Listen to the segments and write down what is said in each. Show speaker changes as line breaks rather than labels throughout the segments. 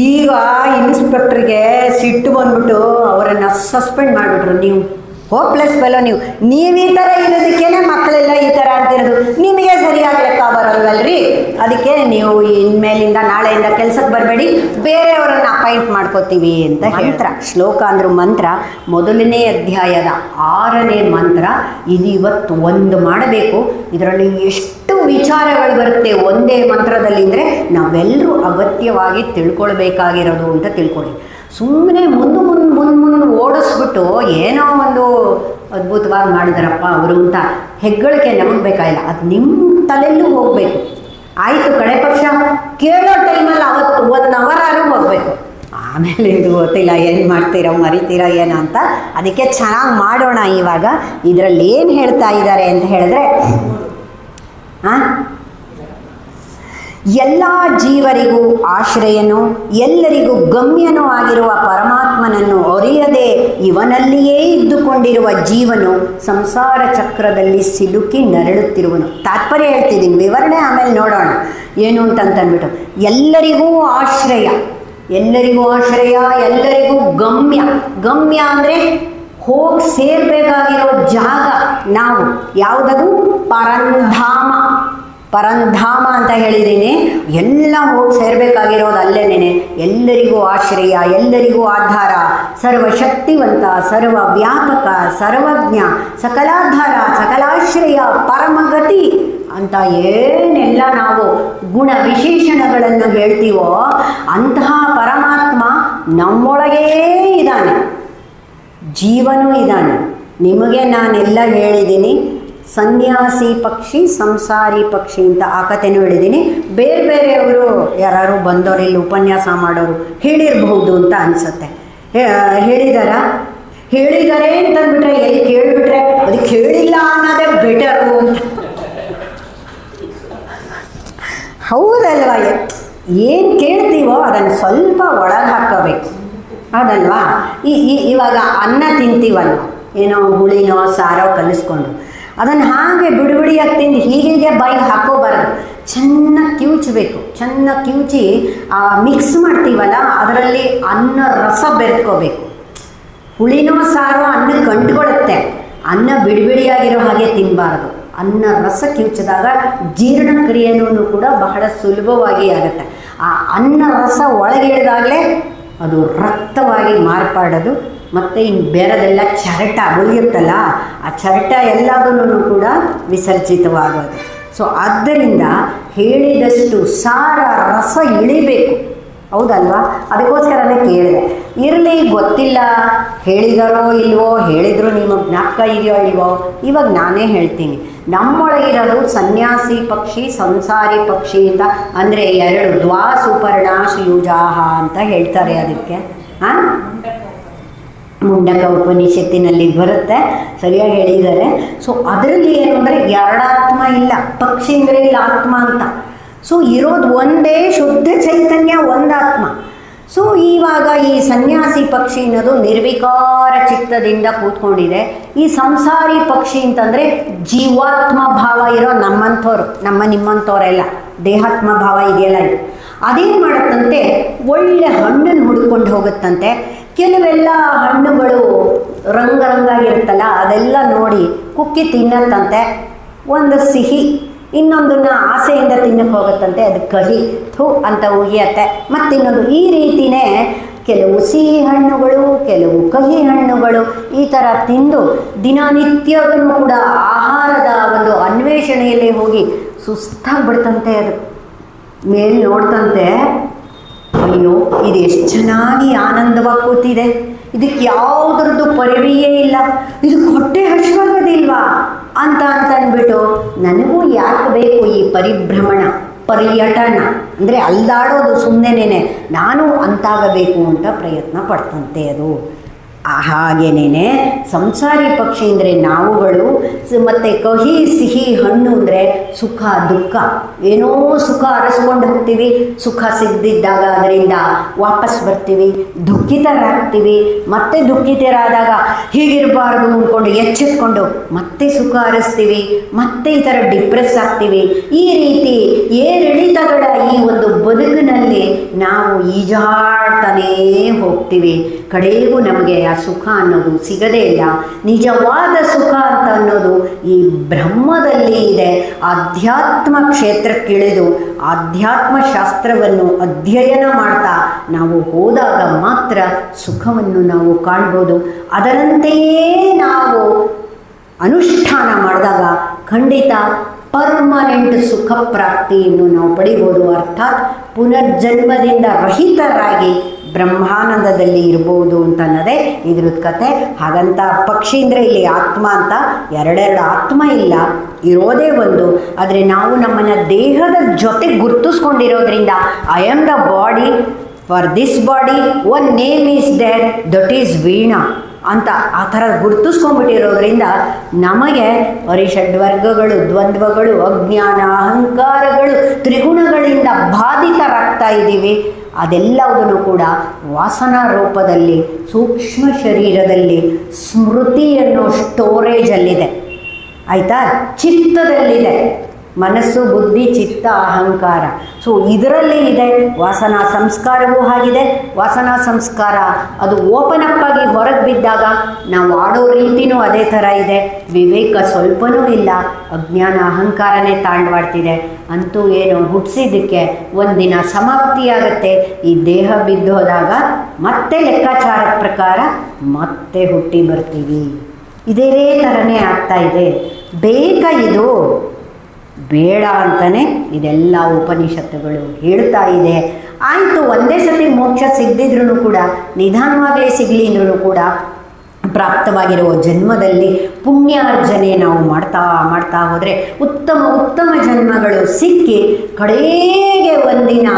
ಈಗ ಇನ್ಸ್ಪೆಕ್ಟ್ರಿಗೆ ಸಿಟ್ಟು ಬಂದ್ಬಿಟ್ಟು ಅವರನ್ನು ಸಸ್ಪೆಂಡ್ ಮಾಡಿಬಿಟ್ರು. ನೀವು ಹೋಪ್ಲೆಸ್ ಫೆಲೋ, ನೀವು ಈ ಥರ ಇರೋದಕ್ಕೇನೆ ಮಕ್ಕಳೆಲ್ಲ ಈ ಥರ ಅಂತಿರೋದು, ನಿಮಗೆ ಸರಿಯಾಗಿ ಲೆಕ್ಕ ಬರಲ್ವಲ್ರಿ, ಅದಕ್ಕೆ ನೀವು ಇನ್ಮೇಲಿಂದ ನಾಳೆಯಿಂದ ಕೆಲಸಕ್ಕೆ ಬರಬೇಡಿ, ಬೇರೆಯವರನ್ನು ಅಪಾಯಿಂಟ್ ಮಾಡ್ಕೋತೀವಿ ಅಂತ ಮಂತ್ರ. ಶ್ಲೋಕ ಅಂದ್ರು ಮಂತ್ರ. ಮೊದಲನೇ ಅಧ್ಯಾಯದ 6ನೇ ಮಂತ್ರ ಇದು. ಇವತ್ತು ಒಂದು ಮಾಡಬೇಕು. ಇದರಲ್ಲಿ ಎಷ್ಟು ವಿಚಾರಗಳು ಬರುತ್ತೆ ಒಂದೇ ಮಂತ್ರದಲ್ಲಿ ಅಂದರೆ ನಾವೆಲ್ಲರೂ ಅಗತ್ಯವಾಗಿ ತಿಳ್ಕೊಳ್ಬೇಕಾಗಿರೋದು ಅಂತ ತಿಳ್ಕೊಳ್ಳಿ. ಸುಮ್ಮನೆ ಮುಂದೆ ಓಡಿಸ್ಬಿಟ್ಟು ಏನೋ ಒಂದು ಅದ್ಭುತವಾಗಿ ಮಾಡಿದಾರಪ್ಪ ಅವರು ಅಂತ ಹೆಗ್ಗಳಿಕೆ ನಮಗೆ ಬೇಕಾಗಿಲ್ಲ. ಅದು ನಿಮ್ಮ ತಲೆಯಲ್ಲೂ ಹೋಗಬೇಕು. ಆಯಿತು, ಕಡೆ ಪಕ್ಷ ಕೇಳೋ ಟೈಮಲ್ಲಿ ಅವತ್ತು 1 ಅವರಾದ್ರೂ ಹೋಗಬೇಕು. ಆಮೇಲೆ ಇದು ಗೊತ್ತಿಲ್ಲ ಏನು ಮಾಡ್ತೀರೋ ಮರಿತೀರೋ ಏನೋ ಅಂತ. ಅದಕ್ಕೆ ಚೆನ್ನಾಗಿ ಮಾಡೋಣ. ಇವಾಗ ಇದರಲ್ಲಿ ಏನು ಹೇಳ್ತಾ ಇದ್ದಾರೆ ಅಂತ ಹೇಳಿದ್ರೆ, ಎಲ್ಲ ಜೀವರಿಗೂ ಆಶ್ರಯನು ಎಲ್ಲರಿಗೂ ಗಮ್ಯನೂ ಆಗಿರುವ ಪರಮಾತ್ಮನನ್ನು ಅರಿಯದೆ ಇವನಲ್ಲಿಯೇ ಇದ್ದುಕೊಂಡಿರುವ ಜೀವನು ಸಂಸಾರ ಚಕ್ರದಲ್ಲಿ ಸಿಲುಕಿ ನರಳುತ್ತಿರುವನು. ತಾತ್ಪರ್ಯ ಹೇಳ್ತಿದ್ದೀನಿ, ವಿವರಣೆ ಆಮೇಲೆ ನೋಡೋಣ ಏನು ಅಂತಂದ್ಬಿಟ್ಟು. ಎಲ್ಲರಿಗೂ ಆಶ್ರಯ, ಎಲ್ಲರಿಗೂ ಆಶ್ರಯ, ಎಲ್ಲರಿಗೂ ಗಮ್ಯ. ಗಮ್ಯ ಅಂದರೆ ಹೋಗಿ ಸೇರಬೇಕಾಗಿರೋ ಜಾಗ. ನಾವು ಯಾವುದದು? ಪರಂಧಾಮ. ಪರಂಧಾಮ ಅಂತ ಹೇಳಿದ್ದೀನಿ. ಎಲ್ಲ ಹೋಗಿ ಸೇರಬೇಕಾಗಿರೋದು ಅಲ್ಲೇನೇನೆ. ಎಲ್ಲರಿಗೂ ಆಶ್ರಯ, ಎಲ್ಲರಿಗೂ ಆಧಾರ, ಸರ್ವಶಕ್ತಿವಂತ, ಸರ್ವವ್ಯಾಪಕ, ಸರ್ವಜ್ಞ, ಸಕಲಾಧಾರ, ಸಕಲಾಶ್ರಯ, ಪರಮಗತಿ ಅಂತ ಏನೆಲ್ಲ ನಾವು ಗುಣ ವಿಶೇಷಣಗಳನ್ನು ಹೇಳ್ತೀವೋ ಅಂತಹ ಪರಮಾತ್ಮ ನಮ್ಮೊಳಗೇ ಇದ್ದಾನೆ. ಜೀವನೂ ಇದ್ದಾನೆ. ನಿಮಗೆ ನಾನೆಲ್ಲ ಹೇಳಿದ್ದೀನಿ. ಸನ್ಯಾಸಿ ಪಕ್ಷಿ, ಸಂಸಾರಿ ಪಕ್ಷಿ ಅಂತ ಆ ಕಥೆನೂ ಹೇಳಿದ್ದೀನಿ. ಬೇರೆ ಬೇರೆಯವರು ಯಾರು ಬಂದವರು ಇಲ್ಲಿ ಉಪನ್ಯಾಸ ಮಾಡೋರು ಹೇಳಿರಬಹುದು ಅಂತ ಅನಿಸುತ್ತೆ. ಹೇಳಿದ್ದಾರೆ ಅಂತಂದ್ಬಿಟ್ರೆ ಎಲ್ಲಿ ಕೇಳಿಬಿಟ್ರೆ ಅದಕ್ಕೆ ಹೇಳಿಲ್ಲ ಅನ್ನೋದೇ ಬೆಟರು ಅಂತ. ಹೌದಲ್ವಾ? ಏನು ಕೇಳ್ತೀವೋ ಅದನ್ನು ಸ್ವಲ್ಪ ಒಳಗೆ ಹಾಕೋಬೇಕು, ಹೌದಲ್ವಾ? ಇವಾಗ ಅನ್ನ ತಿಂತೀವಲ್ವ, ಏನೋ ಹುಳಿನೋ ಸಾರೋ ಕಲಿಸ್ಕೊಂಡು ಅದನ್ನು ಹಾಗೆ ಬಿಡುಬಿಡಿಯಾಗಿ ತಿಂದು ಹೀಗೆ ಬಾಯಿಗೆ ಹಾಕೋಬಾರ್ದು. ಚೆನ್ನಾಗಿ ಕಿವುಚಬೇಕು. ಚೆನ್ನಾಗಿ ಕಿವುಚಿ ಮಿಕ್ಸ್ ಮಾಡ್ತೀವಲ್ಲ ಅದರಲ್ಲಿ ಅನ್ನ ರಸ ಬೆರೆತ್ಕೋಬೇಕು. ಹುಳಿನೋ ಸಾರೋ ಅನ್ನಕ್ಕೆ ಅಂಟ್ಕೊಳ್ಳುತ್ತೆ. ಅನ್ನ ಬಿಡಿಬಿಡಿಯಾಗಿರೋ ಹಾಗೆ ತಿನ್ನಬಾರ್ದು. ಅನ್ನ ರಸ ಕಿವುಚಿದಾಗ ಜೀರ್ಣಕ್ರಿಯೆನೂ ಕೂಡ ಬಹಳ ಸುಲಭವಾಗಿ ಆಗುತ್ತೆ. ಆ ಅನ್ನ ರಸ ಒಳಗೆ ಇಳಿದಾಗಲೇ ಅದು ರಕ್ತವಾಗಿ ಮಾರ್ಪಾಡೋದು. ಮತ್ತು ಇನ್ನು ಬೇರೆದೆಲ್ಲ ಚರಟ ಉಳಿಯುತ್ತಲ್ಲ, ಆ ಚರಟ ಎಲ್ಲದೂ ಕೂಡ ವಿಸರ್ಜಿತವಾಗೋದು. ಸೊ ಆದ್ದರಿಂದ ಹೇಳಿದಷ್ಟು ಸಾರ ರಸ ಇಳಿಬೇಕು, ಹೌದಲ್ವಾ? ಅದಕ್ಕೋಸ್ಕರನೇ ಕೇಳಿದೆ. ಇರಲಿ, ಗೊತ್ತಿಲ್ಲ ಹೇಳಿದಾರೋ ಇಲ್ವೋ, ಹೇಳಿದ್ರು ನಿಮಗೆ ಜ್ಞಾಪಕ ಇದೆಯೋ ಇಲ್ವೋ, ಇವಾಗ ನಾನೇ ಹೇಳ್ತೀನಿ. ನಮ್ಮೊಳಗಿರೋದು ಸನ್ಯಾಸಿ ಪಕ್ಷಿ, ಸಂಸಾರಿ ಪಕ್ಷಿ ಅಂತ ಅಂದರೆ 2 ದ್ವಾ ಸುಪರ್ಣ ಶ್ರೀಯುಜಾಹ ಅಂತ ಹೇಳ್ತಾರೆ. ಅದಕ್ಕೆ ಮುಂಡಕ ಉಪನಿಷತ್ತಿನಲ್ಲಿ ಬರುತ್ತೆ, ಸರಿಯಾಗಿ ಹೇಳಿದ್ದಾರೆ. ಸೊ ಅದರಲ್ಲಿ ಏನು ಅಂದರೆ 2 ಆತ್ಮ ಇಲ್ಲ, ಪಕ್ಷಿ ಅಂದರೆ ಇಲ್ಲ ಆತ್ಮ ಅಂತ. ಸೊ ಇರೋದು ಒಂದೇ ಶುದ್ಧ ಚೈತನ್ಯ, ಒಂದಾತ್ಮ. ಸೊ ಇವಾಗ ಈ ಸನ್ಯಾಸಿ ಪಕ್ಷಿ ಅನ್ನೋದು ನಿರ್ವಿಕಾರ ಚಿತ್ತದಿಂದ ಕೂತ್ಕೊಂಡಿದೆ. ಈ ಸಂಸಾರಿ ಪಕ್ಷಿ ಅಂತಂದರೆ ಜೀವಾತ್ಮ ಭಾವ ಇರೋ ನಮ್ಮಂಥವ್ರು, ನಿಮ್ಮಂಥವರೆಲ್ಲ ದೇಹಾತ್ಮ ಭಾವ ಇದೆಯಲ್ಲ, ಇದು ಅದೇನು ಮಾಡುತ್ತಂತೆ, ಒಳ್ಳೆ ಹಣ್ಣನ್ನು ಹುಡ್ಕೊಂಡು ಹೋಗುತ್ತಂತೆ. ಕೆಲವೆಲ್ಲ ಹಣ್ಣುಗಳು ರಂಗಾಗಿರುತ್ತಲ್ಲ ಅದೆಲ್ಲ ನೋಡಿ ಕುಕ್ಕಿ ತಿನ್ನತ್ತಂತೆ. ಒಂದು ಸಿಹಿ, ಇನ್ನೊಂದನ್ನು ಆಸೆಯಿಂದ ತಿನ್ನಕ್ಕೆ ಹೋಗುತ್ತಂತೆ, ಅದು ಕಹಿ, ಥೂ ಅಂತ ಉಗಿಯತ್ತೆ. ಮತ್ತಿನ್ನೊಂದು ಈ ರೀತಿಯೇ ಕೆಲವು ಸಿಹಿ ಹಣ್ಣುಗಳು, ಕೆಲವು ಕಹಿ ಹಣ್ಣುಗಳು ಈ ಥರ ತಿಂದು ದಿನನಿತ್ಯವೂ ಕೂಡ ಆಹಾರದ ಒಂದು ಅನ್ವೇಷಣೆಯಲ್ಲಿ ಹೋಗಿ ಸುಸ್ತಾಗ್ಬಿಡ್ತಂತೆ. ಅದು ಮೇಲೆ ನೋಡ್ತಂತೆ, ಅಯ್ಯೋ ಇದು ಎಷ್ಟು ಚೆನ್ನಾಗಿ ಆನಂದವಾಗಿ ಕೂತಿದೆ, ಇದಕ್ಕೆ ಯಾವುದ್ರದ್ದು ಪರಿವೆಯೇ ಇಲ್ಲ, ಇದಕ್ಕೆ ಹೊಟ್ಟೆ ಹಸಿವಾಗೋದಿಲ್ವಾ ಅಂತಂದ್ಬಿಟ್ಟು ನನಗೂ ಯಾಕೆ ಬೇಕು ಈ ಪರಿಭ್ರಮಣ, ಪರ್ಯಟನ ಅಂದರೆ ಅಲ್ದಾಡೋದು ಸುಮ್ಮನೆನೇ, ನಾನು ಅಂತಾಗಬೇಕು ಅಂತ ಪ್ರಯತ್ನ ಪಡ್ತಂತೆ ಅದು. ಹಾಗೇನೇ ಸಂಸಾರಿ ಪಕ್ಷಿ ಅಂದರೆ ನಾವುಗಳು, ಮತ್ತು ಕಹಿ ಸಿಹಿ ಹಣ್ಣು ಅಂದರೆ ಸುಖ ದುಃಖ, ಏನೋ ಸುಖ ಅರಸ್ಕೊಂಡು ಹೋಗ್ತೀವಿ, ಸುಖ ಸಿಗದಿದ್ದಾಗ ಅದರಿಂದ ವಾಪಸ್ ಬರ್ತೀವಿ, ದುಃಖಿತರಾಗ್ತೀವಿ. ಮತ್ತೆ ದುಃಖಿತರಾದಾಗ ಹೀಗಿರಬಾರ್ದು ಅಂದ್ಕೊಂಡು ಎಚ್ಚೆತ್ಕೊಂಡು ಮತ್ತೆ ಸುಖ ಹರಿಸ್ತೀವಿ, ಮತ್ತೆ ಈ ಥರ ಡಿಪ್ರೆಸ್ ಆಗ್ತೀವಿ. ಈ ರೀತಿ ಏರಿಳಿತಗಳ ಈ ಒಂದು ಬದುಕಿನಲ್ಲಿ ನಾವು ಈಜಾಡ್ತಾನೇ ಹೋಗ್ತೀವಿ. ಕಡೆಗೂ ನಮಗೆ ಆ ಸುಖ ಅನ್ನೋದು ಸಿಗದೇ ಇಲ್ಲ. ನಿಜವಾದ ಸುಖ ಅಂತ ಅನ್ನೋದು ಈ ಬ್ರಹ್ಮದಲ್ಲಿ ಇದೆ. ಆಧ್ಯಾತ್ಮ ಕ್ಷೇತ್ರಕ್ಕಿಳಿದು ಆಧ್ಯಾತ್ಮ ಶಾಸ್ತ್ರವನ್ನು ಅಧ್ಯಯನ ಮಾಡ್ತಾ ನಾವು ಹೋದಾಗ ಮಾತ್ರ ಸುಖವನ್ನು ನಾವು ಕಾಣ್ಬೋದು. ಅದರಂತೆಯೇ ನಾವು ಅನುಷ್ಠಾನ ಮಾಡಿದಾಗ ಖಂಡಿತ ಪರ್ಮನೆಂಟ್ ಸುಖ ಪ್ರಾಪ್ತಿಯನ್ನು ನಾವು ಪಡಿಬೋದು. ಅರ್ಥಾತ್ ಪುನರ್ಜನ್ಮದಿಂದ ರಹಿತರಾಗಿ ಬ್ರಹ್ಮಾನಂದದಲ್ಲಿ ಇರ್ಬೋದು ಅಂತ ಅನ್ನೋದೇ ಇದ್ರ ಕತೆ. ಹಾಗಂತ ಪಕ್ಷಿ ಅಂದರೆ ಇಲ್ಲಿ ಆತ್ಮ ಅಂತ ಎರಡೆರಡು ಆತ್ಮ ಇಲ್ಲ, ಇರೋದೇ ಒಂದು. ಆದರೆ ನಾವು ನಮ್ಮನ್ನು ದೇಹದ ಜೊತೆ ಗುರ್ತಿಸ್ಕೊಂಡಿರೋದ್ರಿಂದ I am the body, for this body one name is there, that is Veena ಅಂತ ಆ ಥರ ಗುರ್ತಿಸ್ಕೊಂಡ್ಬಿಟ್ಟಿರೋದ್ರಿಂದ ನಮಗೆ ಪರಿಷಡ್ವರ್ಗಗಳು, ದ್ವಂದ್ವಗಳು, ಅಜ್ಞಾನ, ಅಹಂಕಾರಗಳು, ತ್ರಿಗುಣಗಳಿಂದ ಬಾಧಿತರಾಗ್ತಾ ಇದ್ದೀವಿ. ಅದೆಲ್ಲವುದನ್ನು ಕೂಡ ವಾಸನಾ ರೂಪದಲ್ಲಿ ಸೂಕ್ಷ್ಮ ಶರೀರದಲ್ಲಿ ಸ್ಮೃತಿ ಅನ್ನೋ ಸ್ಟೋರೇಜಲ್ಲಿದೆ. ಆಯಿತಾ? ಚಿತ್ತದಲ್ಲಿದೆ. ಮನಸ್ಸು, ಬುದ್ಧಿ, ಚಿತ್ತ, ಅಹಂಕಾರ. ಸೊ ಇದರಲ್ಲಿ ಇದೆ. ವಾಸನಾ ಸಂಸ್ಕಾರವೂ ಆಗಿದೆ. ವಾಸನಾ ಸಂಸ್ಕಾರ ಅದು ಓಪನ್ ಅಪ್ ಆಗಿ ಹೊರಗೆ ಬಿದ್ದಾಗ ನಾವು ಆಡೋ ರೀತಿಯೂ ಅದೇ ಥರ ಇದೆ. ವಿವೇಕ ಸ್ವಲ್ಪನೂ ಇಲ್ಲ. ಅಜ್ಞಾನ ಅಹಂಕಾರನೇ ತಾಂಡವಾಡ್ತಿದೆ. ಅಂತೂ ಏನು ಹುಟ್ಟಿಸಿದ್ದಕ್ಕೆ ಒಂದಿನ ಸಮಾಪ್ತಿಯಾಗತ್ತೆ. ಈ ದೇಹ ಬಿದ್ದೋದಾಗ ಮತ್ತೆ ಲೆಕ್ಕಾಚಾರದ ಪ್ರಕಾರ ಮತ್ತೆ ಹುಟ್ಟಿ ಬರ್ತೀವಿ. ಇದೇ ಥರನೇ ಆಗ್ತಾ ಇದೆ. ಬೇಕಾ ಇದು? ಬೇಡ ಅಂತಲೇ ಇದೆಲ್ಲ ಉಪನಿಷತ್ತುಗಳು ಹೇಳ್ತಾ ಇದೆ. ಆಯಿತು, ಒಂದೇ ಸತಿ ಮೋಕ್ಷ ಸಿಗದಿದ್ರೂ ಕೂಡ ನಿಧಾನವಾಗಲೇ ಸಿಗಲಿ ಅಂದ್ರೂ ಕೂಡ ಪ್ರಾಪ್ತವಾಗಿರುವ ಜನ್ಮದಲ್ಲಿ ಪುಣ್ಯಾರ್ಜನೆ ನಾವು ಮಾಡ್ತಾ ಹೋದರೆ ಉತ್ತಮ ಜನ್ಮಗಳು ಸಿಕ್ಕಿ ಕಡೆಗೆ ಒಂದಿನ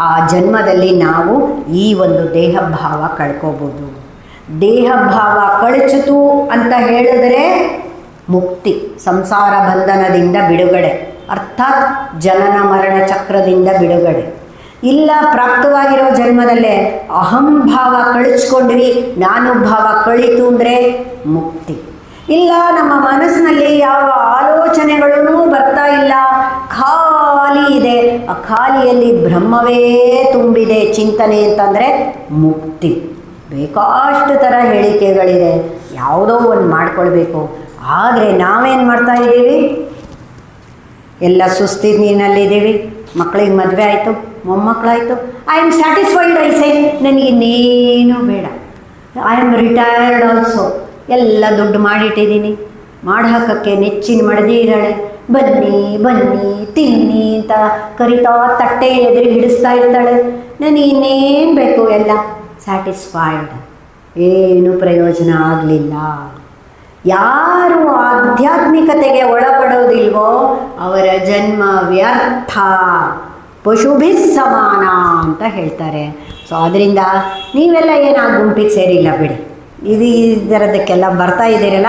ಆ ಜನ್ಮದಲ್ಲಿ ನಾವು ಈ ಒಂದು ದೇಹ ಭಾವ ಕಳ್ಕೋಬೋದು. ದೇಹ ಭಾವ ಕಳಚಿತು ಅಂತ ಹೇಳಿದ್ರೆ ಮುಕ್ತಿ, ಸಂಸಾರ ಬಂಧನದಿಂದ ಬಿಡುಗಡೆ, ಅರ್ಥಾತ್ ಜನನ ಮರಣ ಚಕ್ರದಿಂದ ಬಿಡುಗಡೆ. ಇಲ್ಲ, ಪ್ರಾಪ್ತವಾಗಿರೋ ಜನ್ಮದಲ್ಲೇ ಅಹಂಭಾವ ಕಳಿಸ್ಕೊಂಡ್ವಿ, ನಾನು ಭಾವ ಕಳೀತು ಅಂದರೆ ಮುಕ್ತಿ. ಇಲ್ಲ, ನಮ್ಮ ಮನಸ್ಸಿನಲ್ಲಿ ಯಾವ ಆಲೋಚನೆಗಳೂ ಬರ್ತಾ ಇಲ್ಲ, ಖಾಲಿ ಇದೆ, ಆ ಖಾಲಿಯಲ್ಲಿ ಬ್ರಹ್ಮವೇ ತುಂಬಿದೆ ಚಿಂತನೆ ಅಂತಂದರೆ ಮುಕ್ತಿ. ಬೇಕಾಷ್ಟು ಥರ ಹೇಳಿಕೆಗಳಿದೆ, ಯಾವುದೋ ಒಂದು ಮಾಡ್ಕೊಳ್ಬೇಕು. ಆದರೆ ನಾವೇನು ಮಾಡ್ತಾ ಇದ್ದೀವಿ? ಎಲ್ಲ ಸುಸ್ತಿದ ನೀರಿನಲ್ಲಿದ್ದೀವಿ. ಮಕ್ಕಳಿಗೆ ಮದುವೆ ಆಯಿತು, ಮೊಮ್ಮಕ್ಕಳಾಯಿತು, ಐ ಆಮ್ ಸ್ಯಾಟಿಸ್ಫೈಡ್. ಐಸೆ ನನಗಿನ್ನೇನು ಬೇಡ. I am retired also. ಎಲ್ಲ ದುಡ್ಡು ಮಾಡಿಟ್ಟಿದ್ದೀನಿ, ಮಾಡಿ ಹಾಕೋಕ್ಕೆ ನೆಚ್ಚಿನ ಮಡದಿ ಇದ್ದಾಳೆ, ಬನ್ನಿ ಬನ್ನಿ ತಿನ್ನಿ ಅಂತ ಕರಿತಾ ತಟ್ಟೆ ಎದುರು ಹಿಡಿಸ್ತಾ ಇರ್ತಾಳೆ. ನನಗಿನ್ನೇನು ಬೇಕು? ಎಲ್ಲ ಸ್ಯಾಟಿಸ್ಫೈಡ್. ಏನು ಪ್ರಯೋಜನ ಆಗಲಿಲ್ಲ. ಯಾರು ಆಧ್ಯಾತ್ಮಿಕತೆಗೆ ಒಳಪಡೋದಿಲ್ವೋ ಅವರ ಜನ್ಮ ವ್ಯರ್ಥ, ಪಶುಭಿ ಸಮಾನ ಅಂತ ಹೇಳ್ತಾರೆ. ಸೊ ಅದರಿಂದ ನೀವೆಲ್ಲ ಏನು ಆ ಗುಂಪಿಗೆ ಸೇರಿಲ್ಲ ಬಿಡಿ. ಈ ಥರದಕ್ಕೆಲ್ಲ ಬರ್ತಾ ಇದ್ದೀರಲ್ಲ,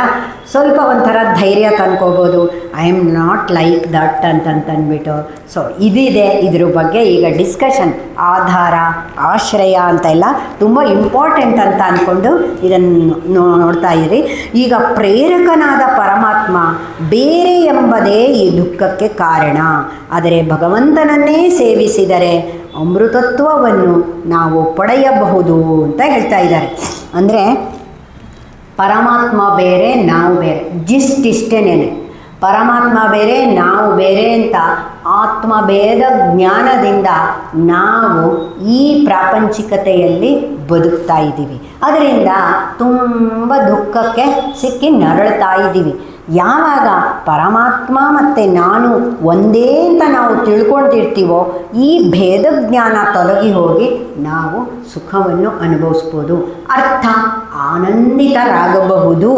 ಸ್ವಲ್ಪ ಒಂಥರ ಧೈರ್ಯ ತಂದ್ಕೋಬೋದು. I am not like that ಅಂತಂದ್ಬಿಟ್ಟು. ಸೊ ಇದಿದೆ, ಇದ್ರ ಬಗ್ಗೆ ಈಗ ಡಿಸ್ಕಷನ್. ಆಧಾರ, ಆಶ್ರಯ ಅಂತೆಲ್ಲ ತುಂಬ ಇಂಪಾರ್ಟೆಂಟ್ ಅಂತ ಅಂದ್ಕೊಂಡು ಇದನ್ನು ನೋಡ್ತಾ ಇರಿ. ಈಗ ಪ್ರೇರಕನಾದ ಪರಮಾತ್ಮ ಬೇರೆ ಎಂಬುದೇ ಈ ದುಃಖಕ್ಕೆ ಕಾರಣ. ಆದರೆ ಭಗವಂತನನ್ನೇ ಸೇವಿಸಿದರೆ ಅಮೃತತ್ವವನ್ನು ನಾವು ಪಡೆಯಬಹುದು ಅಂತ ಹೇಳ್ತಾ ಇದ್ದಾರೆ. ಅಂದರೆ ಪರಮಾತ್ಮ ಬೇರೆ, ನಾವು ಬೇರೆ. ಇಷ್ಟೇನೇನೆ, ಪರಮಾತ್ಮ ಬೇರೆ, ನಾವು ಬೇರೆ ಅಂತ ಆತ್ಮಭೇದ ಜ್ಞಾನದಿಂದ ನಾವು ಈ ಪ್ರಾಪಂಚಿಕತೆಯಲ್ಲಿ ಬದುಕ್ತಾ ಇದ್ದೀವಿ. ಅದರಿಂದ ತುಂಬ ದುಃಖಕ್ಕೆ ಸಿಕ್ಕಿ ನರಳ್ತಾ ಇದ್ದೀವಿ. ಯಾವಾಗ ಪರಮಾತ್ಮ ಮತ್ತು ನಾನು ಒಂದೇ ಅಂತ ನಾವು ತಿಳ್ಕೊಳ್ತಿರ್ತೀವೋ ಈ ಭೇದ ಜ್ಞಾನ ತೊಲಗಿ ಹೋಗಿ ನಾವು ಸುಖವನ್ನು ಅನುಭವಿಸ್ಬೋದು. ಅರ್ಥ, ಆನಂದಿತರಾಗಬಹುದು.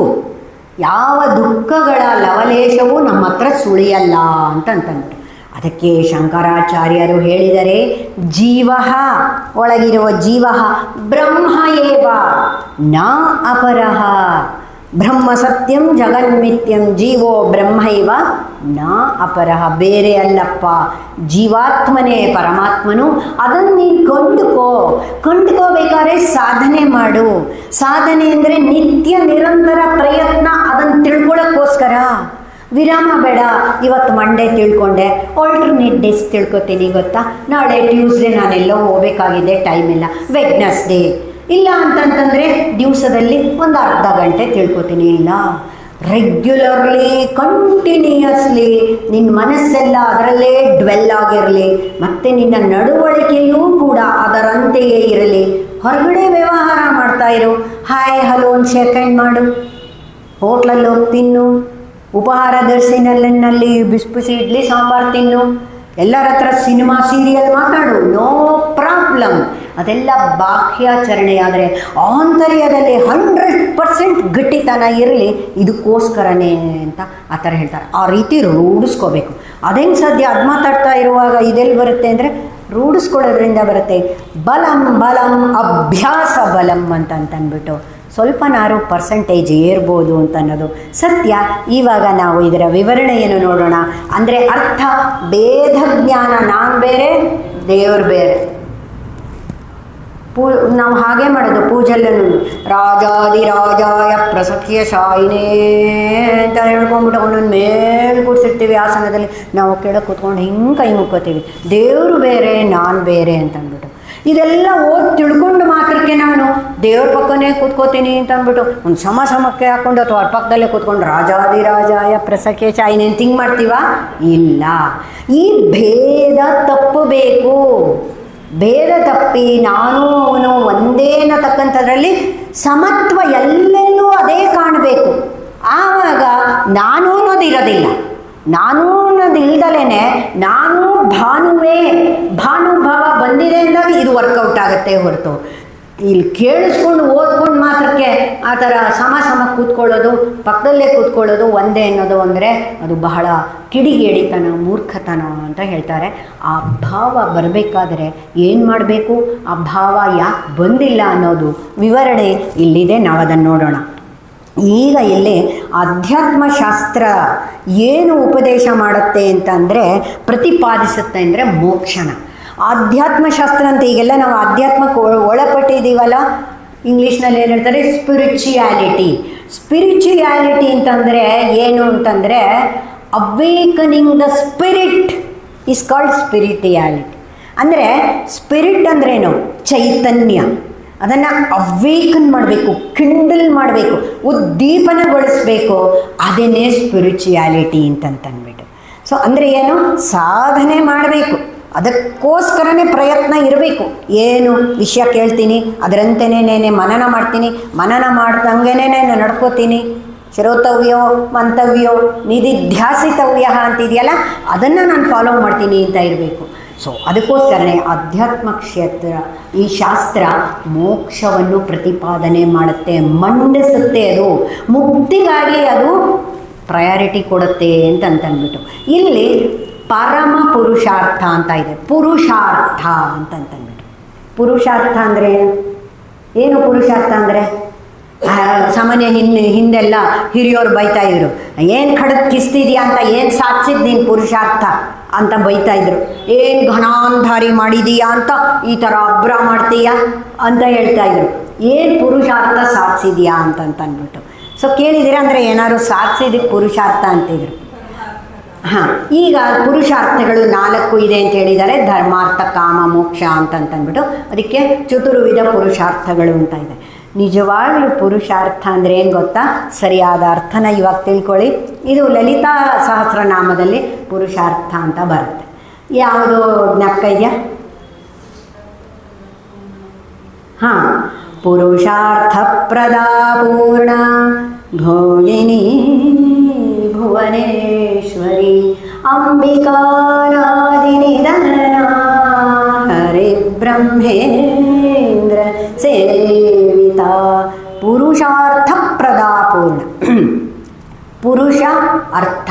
ಯಾವ ದುಃಖಗಳ ಲವಲೇಶವೂ ನಮ್ಮ ಹತ್ರ ಸುಳಿಯಲ್ಲ ಅಂತಂದ್ಬಿಟ್ಟು ಅದಕ್ಕೆ ಶಂಕರಾಚಾರ್ಯರು ಹೇಳಿದರೆ, ಜೀವ ಒಳಗಿರುವ ಜೀವ ಬ್ರಹ್ಮ ಏವ ನ ಅಪರಃ. ಬ್ರಹ್ಮ ಸತ್ಯಂ ಜಗನ್ಮಿತ್ಯಂ ಜೀವೋ ಬ್ರಹ್ಮೈವ ನ ಅಪರಃ. ಬೇರೆ ಅಲ್ಲಪ್ಪ, ಜೀವಾತ್ಮನೇ ಪರಮಾತ್ಮನು. ಅದನ್ನು ನೀನು ಕೊಂಡ್ಕೋಬೇಕಾದ್ರೆ ಸಾಧನೆ ಮಾಡು. ಸಾಧನೆ ಅಂದರೆ ನಿತ್ಯ ನಿರಂತರ ಪ್ರಯತ್ನ, ಅದನ್ನು ತಿಳ್ಕೊಳ್ಳೋಕ್ಕೋಸ್ಕರ. ವಿರಾಮ ಬೇಡ, ಇವತ್ತು ಮಂಡೇ ತಿಳ್ಕೊಂಡೆ, ಆಲ್ಟರ್ನೇಟ್ ಡೇಸ್ ತಿಳ್ಕೊತೀನಿ ಗೊತ್ತಾ, ನಾಳೆ ಟ್ಯೂಸ್ಡೇ ನಾನೆಲ್ಲೋ ಹೋಗಬೇಕಾಗಿದೆ, ಟೈಮ್ ಇಲ್ಲ, ವೆಡ್ನೆಸ್ಡೇ ಇಲ್ಲ ಅಂತಂತಂದರೆ ದಿವಸದಲ್ಲಿ ಒಂದು ಅರ್ಧ ಗಂಟೆ ತಿಳ್ಕೊತೀನಿ. ಇಲ್ಲ, ರೆಗ್ಯುಲರ್ಲಿ ಕಂಟಿನ್ಯೂಯಸ್ಲಿ ನಿನ್ನ ಮನಸ್ಸೆಲ್ಲ ಅದರಲ್ಲೇ ಡ್ವೆಲ್ ಆಗಿರಲಿ, ಮತ್ತು ನಿನ್ನ ನಡವಳಿಕೆಯೂ ಕೂಡ ಅದರಂತೆಯೇ ಇರಲಿ. ಹೊರಗಡೆ ವ್ಯವಹಾರ ಮಾಡ್ತಾ ಇರು, ಹಾಯ್ ಹಲೋ ಒಂದು ಶೇಕ್ ಹ್ಯಾಂಡ್ ಮಾಡು, ಹೋಟ್ಲಲ್ಲಿ ಹೋಗಿ ತಿನ್ನು, ಉಪಹಾರ ದರ್ಶನಲ್ಲಿ ಬಿಸಿ ಬಿಸಿ ಇಡ್ಲಿ ಸಾಂಬಾರು ತಿನ್ನು, ಎಲ್ಲರ ಹತ್ರ ಸಿನಿಮಾ ಸೀರಿಯಲ್ ಮಾತಾಡು, ನೋ ಪ್ರಾಬ್ಲಮ್. ಅದೆಲ್ಲ ಬಾಹ್ಯಾಚರಣೆ. ಆದರೆ ಆಂತರ್ಯದಲ್ಲಿ 100% ಗಟ್ಟಿತನ ಇರಲಿ, ಇದಕ್ಕೋಸ್ಕರನೇ ಅಂತ ಆ ಥರ ಹೇಳ್ತಾರೆ. ಆ ರೀತಿ ರೂಢಿಸ್ಕೋಬೇಕು. ಅದೇನು ಸಾಧ್ಯ? ಅದು ಮಾತಾಡ್ತಾ ಇರುವಾಗ ಇದೆಲ್ಲಿ ಬರುತ್ತೆ ಅಂದರೆ ರೂಢಿಸ್ಕೊಳ್ಳೋದ್ರಿಂದ ಬರುತ್ತೆ. ಬಲಂ ಬಲಂ ಅಭ್ಯಾಸ ಬಲಂ ಅಂತಂದ್ಬಿಟ್ಟು ಸ್ವಲ್ಪನಾರು ಪರ್ಸೆಂಟೇಜ್ ಏರ್ಬೋದು ಅಂತ ಅನ್ನೋದು ಸತ್ಯ. ಇವಾಗ ನಾವು ಇದರ ವಿವರಣೆಯನ್ನು ನೋಡೋಣ. ಅಂದರೆ ಅರ್ಥ, ಭೇದ ಜ್ಞಾನ, ನಾನು ಬೇರೆ ದೇವರು ಬೇರೆ. ನಾವು ಹಾಗೆ ಮಾಡೋದು ಪೂಜೆಲ್ಲೂ, ರಾಜಾದಿರಾಜಾಯ ಪ್ರಸಖ್ಯ ಶಾಯಿನೇ ಅಂತ ಹೇಳ್ಕೊಂಡ್ಬಿಟ್ಟು ಅವನನ್ನು ಮೇಲೆ ಕೂಡಿಸಿರ್ತೀವಿ ಆಸನದಲ್ಲಿ. ನಾವು ಕೆಳಗೆ ಕೂತ್ಕೊಂಡು ಹಿಂಗೆ ಕೈ ಮುಕ್ಕೋತೀವಿ, ದೇವರು ಬೇರೆ ನಾನು ಬೇರೆ ಅಂತಂದ್ಬಿಟ್ಟು. ಇದೆಲ್ಲ ಓದಿ ತಿಳ್ಕೊಂಡು ಮಾತ್ರಕ್ಕೆ ನಾನು ದೇವ್ರ ಪಕ್ಕನೇ ಕೂತ್ಕೋತೀನಿ ಅಂತ ಅಂದ್ಬಿಟ್ಟು ಒಂದು ಸಮಕ್ಕೆ ಹಾಕ್ಕೊಂಡು ಅಥವಾ ಅವ್ರ ಪಕ್ಕದಲ್ಲೇ ಕೂತ್ಕೊಂಡು ರಾಜಾದಿರಾಜಾಯ ಪ್ರಸಖ್ಯ ಶಾಯಿನೇ ಅಂತ ಹಿಂಗೆ ಮಾಡ್ತೀವ? ಇಲ್ಲ. ಈ ಭೇದ ತಪ್ಪಬೇಕು. ಭೇದ ತಪ್ಪಿ ನಾನು ಅವನು ಒಂದೇ ಅನ್ನತಕ್ಕಂಥದ್ರಲ್ಲಿ ಸಮತ್ವ ಎಲ್ಲೆಲ್ಲೂ ಅದೇ ಕಾಣಬೇಕು. ಆವಾಗ ನಾನು ಅನ್ನೋದು ಇರೋದಿಲ್ಲ. ನಾನು ಅನ್ನೋದು ಇಲ್ದಲೇ ನಾನು ಭಾನುವೇ, ಭಾನುಭಾವ ಬಂದಿದೆ ಅಂದಾಗ ಇದು ವರ್ಕೌಟ್ ಆಗುತ್ತೆ ಹೊರತು ಇಲ್ಲಿ ಕೇಳಿಸ್ಕೊಂಡು ಓದ್ಕೊಂಡು ಮಾತ್ರಕ್ಕೆ ಆ ಥರ ಸಮ ಕೂತ್ಕೊಳ್ಳೋದು, ಪಕ್ಕದಲ್ಲೇ ಕೂತ್ಕೊಳ್ಳೋದು ಒಂದೇ ಅನ್ನೋದು ಅಂದರೆ ಅದು ಬಹಳ ಕಿಡಿಗೇಡಿತನ, ಮೂರ್ಖತನ ಅಂತ ಹೇಳ್ತಾರೆ. ಆ ಭಾವ ಬರಬೇಕಾದ್ರೆ ಏನು ಮಾಡಬೇಕು, ಆ ಭಾವ ಯಾಕೆ ಬಂದಿಲ್ಲ ಅನ್ನೋದು ವಿವರಣೆ ಇಲ್ಲಿದೆ. ನಾವು ಅದನ್ನು ನೋಡೋಣ. ಈಗ ಇಲ್ಲಿ ಅಧ್ಯಾತ್ಮಶಾಸ್ತ್ರ ಏನು ಉಪದೇಶ ಮಾಡುತ್ತೆ ಅಂತಂದರೆ, ಪ್ರತಿಪಾದಿಸುತ್ತೆ ಅಂದರೆ ಮೋಕ್ಷನ. ಆಧ್ಯಾತ್ಮಶಾಸ್ತ್ರ ಅಂತ ಈಗೆಲ್ಲ ನಾವು ಆಧ್ಯಾತ್ಮಕ್ಕೆ ಒಳಪಟ್ಟಿದ್ದೀವಲ್ಲ, ಇಂಗ್ಲೀಷ್ನಲ್ಲಿ ಏನು ಹೇಳ್ತಾರೆ, ಸ್ಪಿರಿಚುಯಾಲಿಟಿ. ಸ್ಪಿರಿಚುಯಾಲಿಟಿ ಅಂತಂದರೆ ಏನು ಅಂತಂದರೆ, awakening the spirit is called spirituality. ಅಂದರೆ ಸ್ಪಿರಿಟ್ ಅಂದ್ರೇನು? ಚೈತನ್ಯ. ಅದನ್ನು ಅವೇಕನ್ ಮಾಡಬೇಕು, ಕಿಂಡಲ್ ಮಾಡಬೇಕು, ಉದ್ದೀಪನಗೊಳಿಸಬೇಕು. ಅದೇನೇ ಸ್ಪಿರಿಚುಯಾಲಿಟಿ ಅಂತಂದ್ಬಿಟ್ಟು. ಸೊ ಅಂದರೆ ಏನು? ಸಾಧನೆ ಮಾಡಬೇಕು, ಅದಕ್ಕೋಸ್ಕರನೇ ಪ್ರಯತ್ನ ಇರಬೇಕು. ಏನು ವಿಷಯ ಕೇಳ್ತೀನಿ ಅದರಂತೆಯೇ ಮನನ ಮಾಡ್ತೀನಿ, ಮನನ ಮಾಡ್ದಂಗೆನೇ ನಡ್ಕೋತೀನಿ, ಶ್ರೋತವ್ಯೋ ಮಂತವ್ಯೋ ನಿಧಿಧ್ಯಾಸಿತವ್ಯ ಅಂತಿದೆಯಲ್ಲ, ಅದನ್ನು ನಾನು ಫಾಲೋ ಮಾಡ್ತೀನಿ ಅಂತ ಇರಬೇಕು. ಸೊ ಅದಕ್ಕೋಸ್ಕರನೇ ಅಧ್ಯಾತ್ಮ ಕ್ಷೇತ್ರ, ಈ ಶಾಸ್ತ್ರ ಮೋಕ್ಷವನ್ನು ಪ್ರತಿಪಾದನೆ ಮಾಡುತ್ತೆ, ಮಂಡಿಸುತ್ತೆ. ಅದು ಮುಕ್ತಿಗಾಗಿ ಅದು ಪ್ರಯಾರಿಟಿ ಕೊಡುತ್ತೆ ಅಂತಂದ್ಬಿಟ್ಟು ಇಲ್ಲಿ ಪರಮ ಪುರುಷಾರ್ಥ ಅಂತ ಇದೆ. ಪುರುಷಾರ್ಥ ಅಂತಂದ್ಬಿಟ್ಟು, ಪುರುಷಾರ್ಥ ಅಂದರೆ ಏನು? ಪುರುಷಾರ್ಥ ಅಂದರೆ ಸಾಮಾನ್ಯ ಹಿಂದೆಲ್ಲ ಹಿರಿಯೋರು ಬೈತಾ ಇದ್ರು, ಏನು ಖಡಕ್ ಕಿಸ್ತಿದ್ಯಾ ಅಂತ, ಏನು ಸಾಧಿಸಿದ್ ನೀನು ಪುರುಷಾರ್ಥ ಅಂತ ಬೈತಾ ಇದ್ರು. ಏನು ಘನಾಂಧಾರಿ ಮಾಡಿದೀಯಾ ಅಂತ ಈ ಥರ ಅಬ್ರ ಮಾಡ್ತೀಯಾ ಅಂತ ಹೇಳ್ತಾ ಇದ್ರು. ಏನು ಪುರುಷಾರ್ಥ ಸಾಧಿಸಿದ್ಯಾ ಅಂತಂದ್ಬಿಟ್ಟು. ಸೊ ಕೇಳಿದಿರ ಅಂದರೆ ಏನಾದ್ರು ಸಾಧಿಸಿದಕ್ಕೆ ಪುರುಷಾರ್ಥ ಅಂತಿದ್ರು. ಹಾಂ, ಈಗ ಪುರುಷಾರ್ಥಗಳು 4 ಇದೆ ಅಂತ ಹೇಳಿದ್ದಾರೆ. ಧರ್ಮಾರ್ಥ ಕಾಮ ಮೋಕ್ಷ ಅಂತಂದ್ಬಿಟ್ಟು ಅದಕ್ಕೆ ಚತುರ್ವಿಧ ಪುರುಷಾರ್ಥಗಳು ಅಂತ ಇದೆ. ನಿಜವಾಗ್ಲೂ ಪುರುಷಾರ್ಥ ಅಂದರೆ ಏನು ಗೊತ್ತಾ? ಸರಿಯಾದ ಅರ್ಥನ ಇವಾಗ ತಿಳ್ಕೊಳ್ಳಿ. ಇದು ಲಲಿತಾ ಸಹಸ್ರನಾಮದಲ್ಲಿ ಪುರುಷಾರ್ಥ ಅಂತ ಬರುತ್ತೆ. ಯಾವುದು ಜ್ಞಾಪಕ ಇದೆಯಾ? ಹಾಂ, ಪುರುಷಾರ್ಥ ಪ್ರದಾ ಪೂರ್ಣ ಭೋಗಿನಿ ಭುವನೇಶ್ವರಿ ಅಂಬಿಕಾರಾದಿನಿಧನ ಹರಿ ಬ್ರಹ್ಮೇಂದ್ರ ಸೇವಿತ. ಪುರುಷಾರ್ಥ ಪ್ರದಾ ಪೂರ್ಣ. ಪುರುಷ ಅರ್ಥ.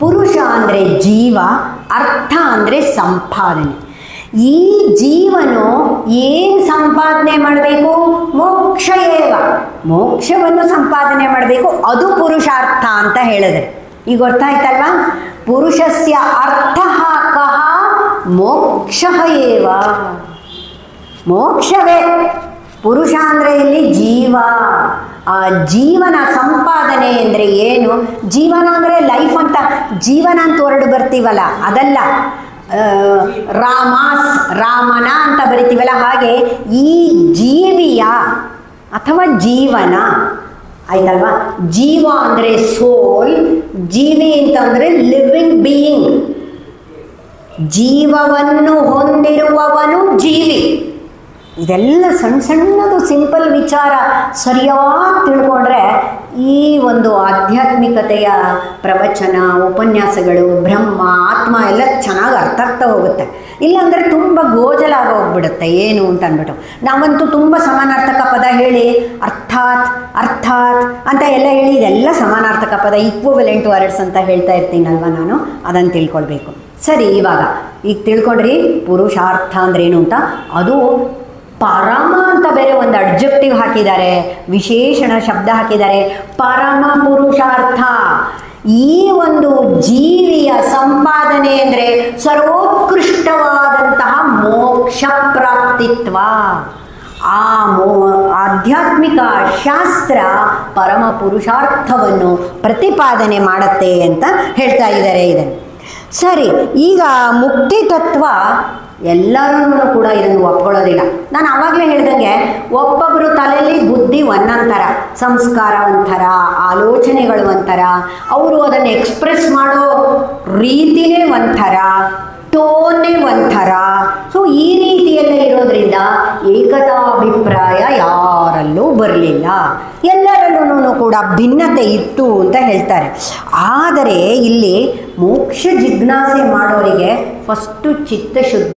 ಪುರುಷ ಅಂದರೆ ಜೀವ, ಅರ್ಥ ಅಂದರೆ ಸಂಪಾದನೆ. ಈ ಜೀವನು ಏನು ಸಂಪಾದನೆ ಮಾಡಬೇಕು? ಮೋಕ್ಷ ಏವ. ಮೋಕ್ಷವನ್ನು ಸಂಪಾದನೆ ಮಾಡಬೇಕು, ಅದು ಪುರುಷಾರ್ಥ ಅಂತ ಹೇಳಿದ್ರೆ ಈಗ ಗೊತ್ತಾಯ್ತಲ್ವಾ? ಪುರುಷಸ್ಯ ಅರ್ಥ ಕಃ ಮೋಕ್ಷ ಏವ. ಮೋಕ್ಷವೇ ಪುರುಷ ಅಂದರೆ ಇಲ್ಲಿ ಜೀವ. ಜೀವನ ಸಂಪಾದನೆ ಅಂದರೆ ಏನು? ಜೀವನ ಅಂದರೆ ಲೈಫ್ ಅಂತ, ಜೀವನ ಅಂತ ಹೊರಡು ಬರ್ತೀವಲ್ಲ ಅದಲ್ಲ, ರಾಮನ ಅಂತ ಬರಿತೀವಲ್ಲ ಹಾಗೆ ಈ ಜೀವಿಯ ಅಥವಾ ಜೀವನ ಆಯ್ತಲ್ವಾ. ಜೀವ ಅಂದರೆ ಸೋಲ್, ಜೀವಿ ಅಂತಂದರೆ ಲಿವಿಂಗ್ ಬೀಯಿಂಗ್, ಜೀವವನ್ನು ಹೊಂದಿರುವವನು ಜೀವಿ. ಇದೆಲ್ಲ ಸಣ್ಣ ಸಣ್ಣದು ಸಿಂಪಲ್ ವಿಚಾರ ಸರಿಯಾಗಿ ತಿಳ್ಕೊಂಡ್ರೆ ಈ ಒಂದು ಆಧ್ಯಾತ್ಮಿಕತೆಯ ಪ್ರವಚನ, ಉಪನ್ಯಾಸಗಳು, ಬ್ರಹ್ಮ, ಆತ್ಮ ಎಲ್ಲ ಚೆನ್ನಾಗಿ ಅರ್ಥ ಆಗ್ತಾ ಹೋಗುತ್ತೆ. ಇಲ್ಲಾಂದರೆ ತುಂಬ ಗೋಜಲಾಗಿ ಹೋಗ್ಬಿಡುತ್ತೆ ಏನು ಅಂತ ಅಂದ್ಬಿಟ್ಟು. ನಾವಂತೂ ತುಂಬ ಸಮಾನಾರ್ಥಕ ಪದ ಹೇಳಿ ಅರ್ಥಾತ್ ಅರ್ಥಾತ್ ಅಂತ ಎಲ್ಲ ಹೇಳಿ ಇದೆಲ್ಲ ಸಮಾನಾರ್ಥಕ ಪದ, ಈಕ್ವಿವೆಲೆಂಟ್ ವರ್ಡ್ಸ್ ಅಂತ ಹೇಳ್ತಾ ಇರ್ತೀನಲ್ವ ನಾನು, ಅದನ್ನು ತಿಳ್ಕೊಳ್ಬೇಕು. ಸರಿ, ಇವಾಗ ಈಗ ತಿಳ್ಕೊಂಡ್ರಿ ಪುರುಷಾರ್ಥ ಅಂದ್ರೇನು ಅಂತ. ಅದು ಪರಮ ಅಂತ ಬೇರೆ ಒಂದು ಅಡ್ಜೆಕ್ಟಿವ್ ಹಾಕಿದ್ದಾರೆ, ವಿಶೇಷಣ ಶಬ್ದ ಹಾಕಿದ್ದಾರೆ, ಪರಮ ಪುರುಷಾರ್ಥ. ಈ ಒಂದು ಜೀವಿಯ ಸಂಪಾದನೆ ಅಂದರೆ ಸರ್ವೋತ್ಕೃಷ್ಟವಾದಂತಹ ಮೋಕ್ಷ ಪ್ರಾಪ್ತಿತ್ವ. ಆ ಆಧ್ಯಾತ್ಮಿಕ ಶಾಸ್ತ್ರ ಪರಮ ಪುರುಷಾರ್ಥವನ್ನು ಪ್ರತಿಪಾದನೆ ಮಾಡುತ್ತೆ ಅಂತ ಹೇಳ್ತಾ ಇದ್ದಾರೆ ಇದನ್ನು. ಸರಿ, ಈಗ ಮುಕ್ತಿ ತತ್ವ ಎಲ್ಲರೂ ಕೂಡ ಇದನ್ನು ಒಪ್ಕೊಳ್ಳೋದಿಲ್ಲ. ನಾನು ಆವಾಗಲೇ ಹೇಳ್ದಂಗೆ ಒಬ್ಬೊಬ್ಬರು ತಲೆಯಲ್ಲಿ ಬುದ್ಧಿ ಒಂದೊಂಥರ, ಸಂಸ್ಕಾರ ಒಂಥರ, ಆಲೋಚನೆಗಳು ಒಂಥರ, ಅವರು ಅದನ್ನು ಎಕ್ಸ್ಪ್ರೆಸ್ ಮಾಡೋ ರೀತಿನೇ ಒಂಥರ, ಟೋನೇ ಒಂಥರ. ಸೊ ಈ ರೀತಿಯೆಲ್ಲ ಇರೋದ್ರಿಂದ ಏಕತಾಭಿಪ್ರಾಯ ಯಾರಲ್ಲೂ ಬರಲಿಲ್ಲ, ಎಲ್ಲರಲ್ಲೂ ಕೂಡ ಭಿನ್ನತೆ ಇತ್ತು ಅಂತ ಹೇಳ್ತಾರೆ. ಆದರೆ ಇಲ್ಲಿ ಮೋಕ್ಷ ಜಿಜ್ಞಾಸೆ ಮಾಡೋರಿಗೆ ಫಸ್ಟು ಚಿತ್ತಶುದ್ಧಿ